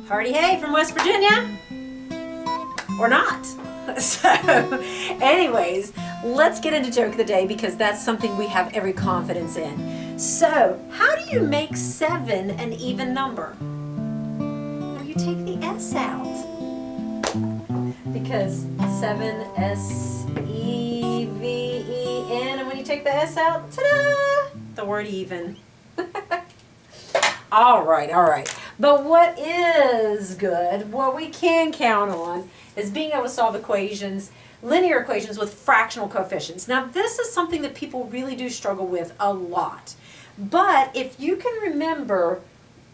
Hardy hey from West Virginia, or not. So anyways, let's get into joke of the day because that's something we have every confidence in. So how do you make 7 an even number? Well, you take the S out because 7 S-E-V-E-N, and when you take the S out, ta-da, the word even. All right. But what is good, what we can count on, is being able to solve equations, linear equations with fractional coefficients. Now, this is something that people really do struggle with a lot. But if you can remember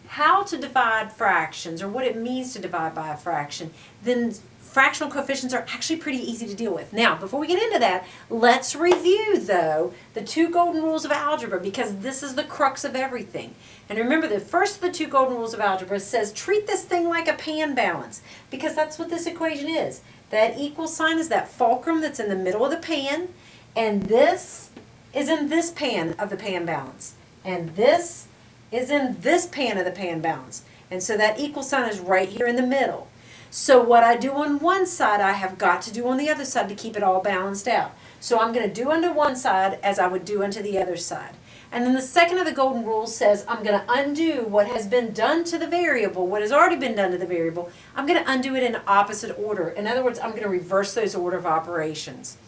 how to divide fractions or what it means to divide by a fraction, then fractional coefficients are actually pretty easy to deal with. Now, before we get into that, let's review, though, the 2 golden rules of algebra, because this is the crux of everything. And remember, the first of the 2 golden rules of algebra says treat this thing like a pan balance, because that's what this equation is. That equal sign is that fulcrum that's in the middle of the pan, and this is in this pan of the pan balance. And this is in this pan of the pan balance. And so that equal sign is right here in the middle. So what I do on one side, I have got to do on the other side to keep it all balanced out. So I'm going to do unto one side as I would do unto the other side. And then the second of the golden rules says I'm going to undo what has been done to the variable, what has already been done to the variable. I'm going to undo it in opposite order. In other words, I'm going to reverse those order of operations.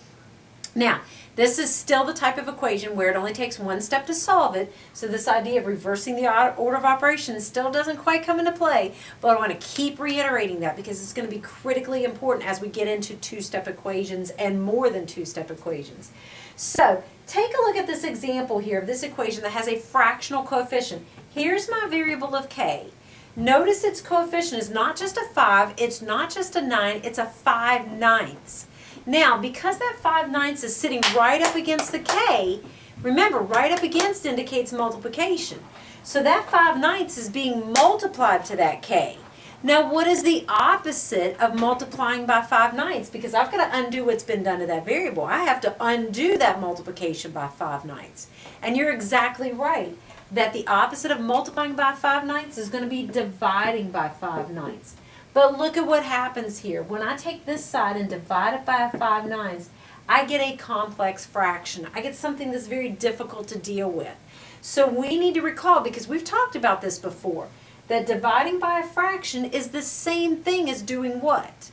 Now, this is still the type of equation where it only takes one step to solve it, so this idea of reversing the order of operations still doesn't quite come into play, but I want to keep reiterating that because it's going to be critically important as we get into 2-step equations and more than 2-step equations. So, take a look at this example here of this equation that has a fractional coefficient. Here's my variable of k. Notice its coefficient is not just a 5, it's not just a 9, it's a 5/9. Now, because that 5/9 is sitting right up against the k, remember, right up against indicates multiplication. So that 5/9 is being multiplied to that k. Now, what is the opposite of multiplying by 5/9? Because I've got to undo what's been done to that variable. I have to undo that multiplication by 5/9. And you're exactly right that the opposite of multiplying by 5/9 is going to be dividing by 5/9. But look at what happens here. When I take this side and divide it by 5/9, I get a complex fraction. I get something that's very difficult to deal with. So we need to recall, because we've talked about this before, that dividing by a fraction is the same thing as doing what?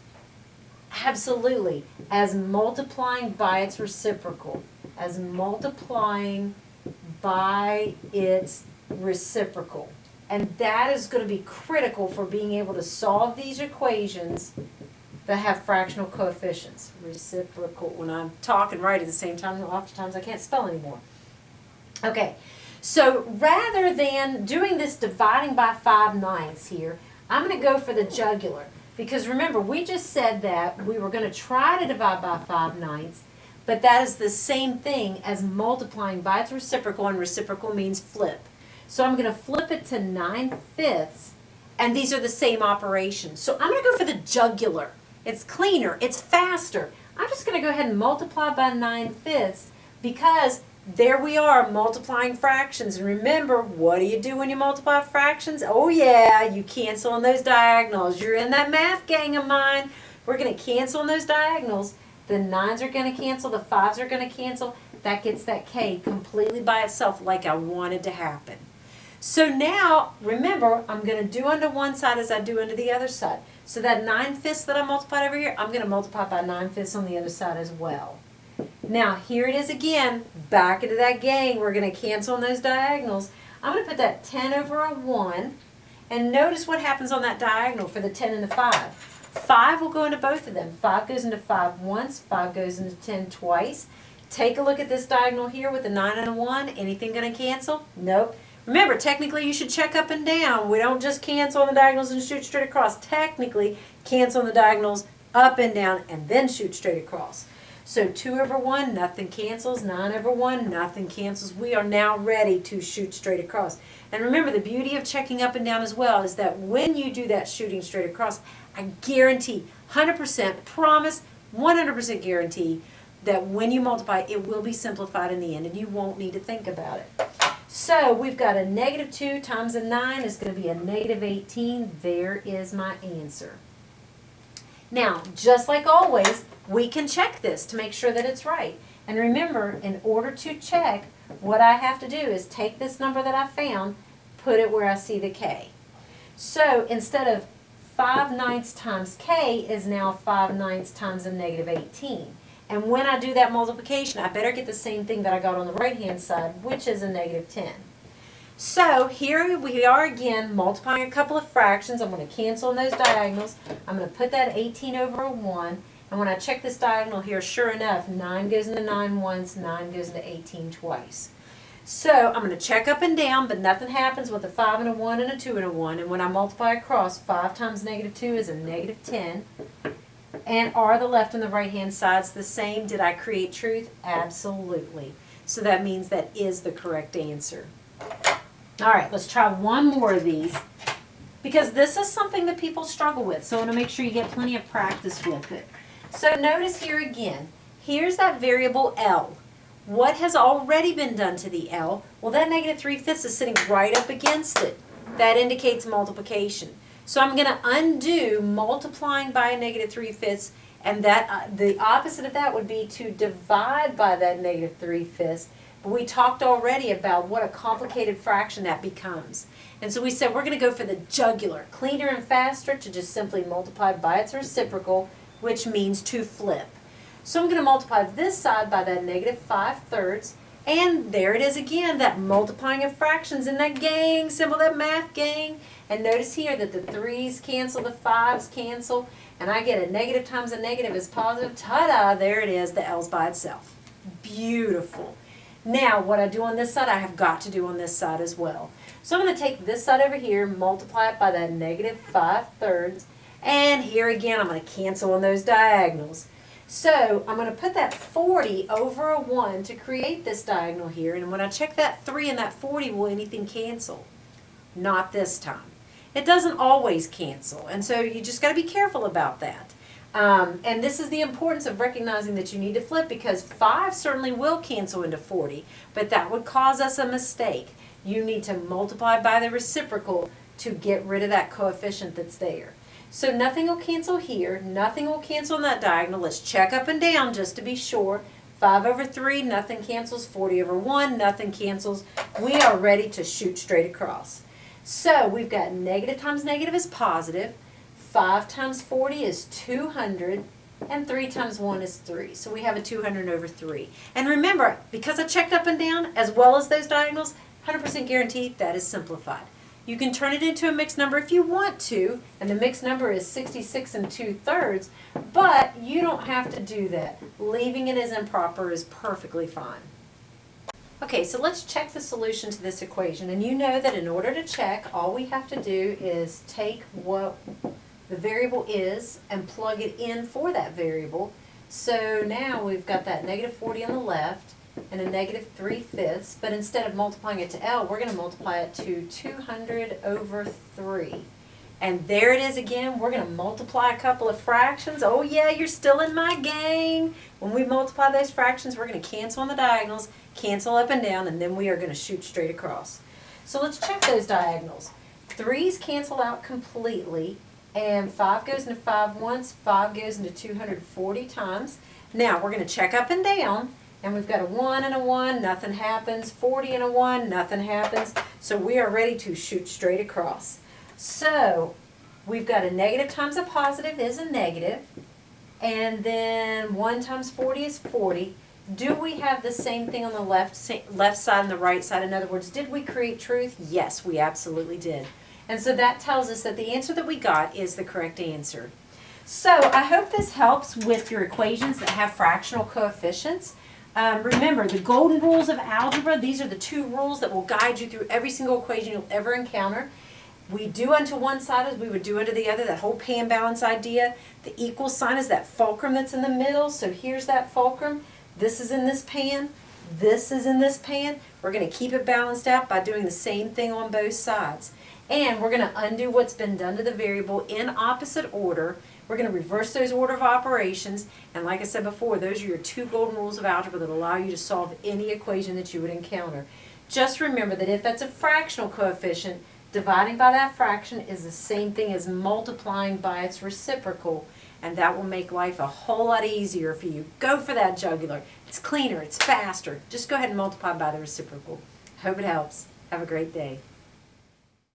Absolutely. As multiplying by its reciprocal. As multiplying by its reciprocal. And that is going to be critical for being able to solve these equations that have fractional coefficients. Reciprocal. When I'm talking right at the same time, oftentimes I can't spell anymore. Okay, so rather than doing this dividing by 5/9 here, I'm going to go for the jugular. Because remember, we just said that we were going to try to divide by 5/9, but that is the same thing as multiplying by its reciprocal, and reciprocal means flip. So I'm going to flip it to 9/5, and these are the same operations. So I'm going to go for the jugular. It's cleaner, it's faster. I'm just going to go ahead and multiply by 9/5 because there we are multiplying fractions. And remember, what do you do when you multiply fractions? Oh yeah, you cancel on those diagonals. You're in that math gang of mine. We're going to cancel on those diagonals. The 9s are going to cancel, the 5s are going to cancel. That gets that k completely by itself like I wanted to happen. So now, remember, I'm going to do unto one side as I do unto the other side. So that 9/5 that I multiplied over here, I'm going to multiply by 9/5 on the other side as well. Now, here it is again, back into that gang. We're going to cancel on those diagonals. I'm going to put that 10 over a 1, and notice what happens on that diagonal for the 10 and the 5. 5 will go into both of them. 5 goes into 5 once, 5 goes into 10 twice. Take a look at this diagonal here with a 9 and a 1. Anything going to cancel? Nope. Remember, technically you should check up and down. We don't just cancel on the diagonals and shoot straight across. Technically, cancel on the diagonals up and down and then shoot straight across. So 2 over 1, nothing cancels. 9 over 1, nothing cancels. We are now ready to shoot straight across. And remember, the beauty of checking up and down as well is that when you do that shooting straight across, I guarantee, 100% promise, 100% guarantee that when you multiply, it will be simplified in the end and you won't need to think about it. So we've got a negative 2 times a 9 is going to be a negative 18. There is my answer. Now, just like always, we can check this to make sure that it's right. And remember, in order to check, what I have to do is take this number that I found, put it where I see the k. So instead of 5/9 times k is now 5/9 times a negative 18. And when I do that multiplication, I better get the same thing that I got on the right-hand side, which is a negative 10. So here we are again multiplying a couple of fractions. I'm going to cancel in those diagonals. I'm going to put that 18 over a 1. And when I check this diagonal here, sure enough, 9 goes into 9 once, 9 goes into 18 twice. So I'm going to check up and down, but nothing happens with a 5 and a 1 and a 2 and a 1. And when I multiply across, 5 times negative 2 is a negative 10. And are the left and the right-hand sides the same? Did I create truth? Absolutely. So that means that is the correct answer. All right, let's try one more of these, because this is something that people struggle with. So I want to make sure you get plenty of practice with it. So notice here again, here's that variable L. What has already been done to the L? Well, that negative 3/5 is sitting right up against it. That indicates multiplication. So I'm going to undo multiplying by a negative 3/5, and that the opposite of that would be to divide by that negative 3/5. But we talked already about what a complicated fraction that becomes. And so we said we're going to go for the jugular, cleaner and faster, to just simply multiply by its reciprocal, which means to flip. So I'm going to multiply this side by that negative 5/3. And there it is again, that multiplying of fractions in that gang symbol, that math gang. And notice here that the 3's cancel, the 5's cancel, and I get a negative times a negative is positive. Ta-da, there it is, the L's by itself. Beautiful. Now, what I do on this side, I have got to do on this side as well. So I'm going to take this side over here, multiply it by that negative 5/3, and here again, I'm going to cancel on those diagonals. So I'm going to put that 40 over a 1 to create this diagonal here, and when I check that 3 and that 40, will anything cancel? Not this time. It doesn't always cancel, and so you just got to be careful about that. And this is the importance of recognizing that you need to flip, because 5 certainly will cancel into 40, but that would cause us a mistake. You need to multiply by the reciprocal to get rid of that coefficient that's there. So nothing will cancel here, nothing will cancel in that diagonal. Let's check up and down just to be sure. 5 over 3, nothing cancels. 40 over 1, nothing cancels. We are ready to shoot straight across. So we've got negative times negative is positive. 5 times 40 is 200, and 3 times 1 is 3. So we have a 200 over 3. And remember, because I checked up and down, as well as those diagonals, 100% guaranteed that is simplified. You can turn it into a mixed number if you want to, and the mixed number is 66 2/3, but you don't have to do that. Leaving it as improper is perfectly fine. Okay, so let's check the solution to this equation. And you know that in order to check, all we have to do is take what the variable is and plug it in for that variable. So now we've got that negative 40 on the left and a negative 3/5, but instead of multiplying it to L, we're going to multiply it to 200 over 3. And there it is again. We're going to multiply a couple of fractions. Oh yeah, you're still in my gang. When we multiply those fractions, we're going to cancel on the diagonals, cancel up and down, and then we are going to shoot straight across. So let's check those diagonals. 3's cancel out completely, and 5 goes into 5 once, 5 goes into 240 times. Now we're going to check up and down. And we've got a 1 and a 1, nothing happens. 40 and a 1, nothing happens. So we are ready to shoot straight across. So we've got a negative times a positive is a negative. And then 1 times 40 is 40. Do we have the same thing on the left side and the right side? In other words, did we create truth? Yes, we absolutely did. And so that tells us that the answer that we got is the correct answer. So I hope this helps with your equations that have fractional coefficients. Remember, the golden rules of algebra, these are the 2 rules that will guide you through every single equation you'll ever encounter. We do unto one side as we would do unto the other, that whole pan balance idea. The equal sign is that fulcrum that's in the middle, so here's that fulcrum. This is in this pan, this is in this pan. We're going to keep it balanced out by doing the same thing on both sides. And we're going to undo what's been done to the variable in opposite order. We're going to reverse those order of operations, and like I said before, those are your 2 golden rules of algebra that allow you to solve any equation that you would encounter. just remember that if it's a fractional coefficient, dividing by that fraction is the same thing as multiplying by its reciprocal, and that will make life a whole lot easier for you. Go for that jugular. It's cleaner, it's faster. Just go ahead and multiply by the reciprocal. Hope it helps. Have a great day.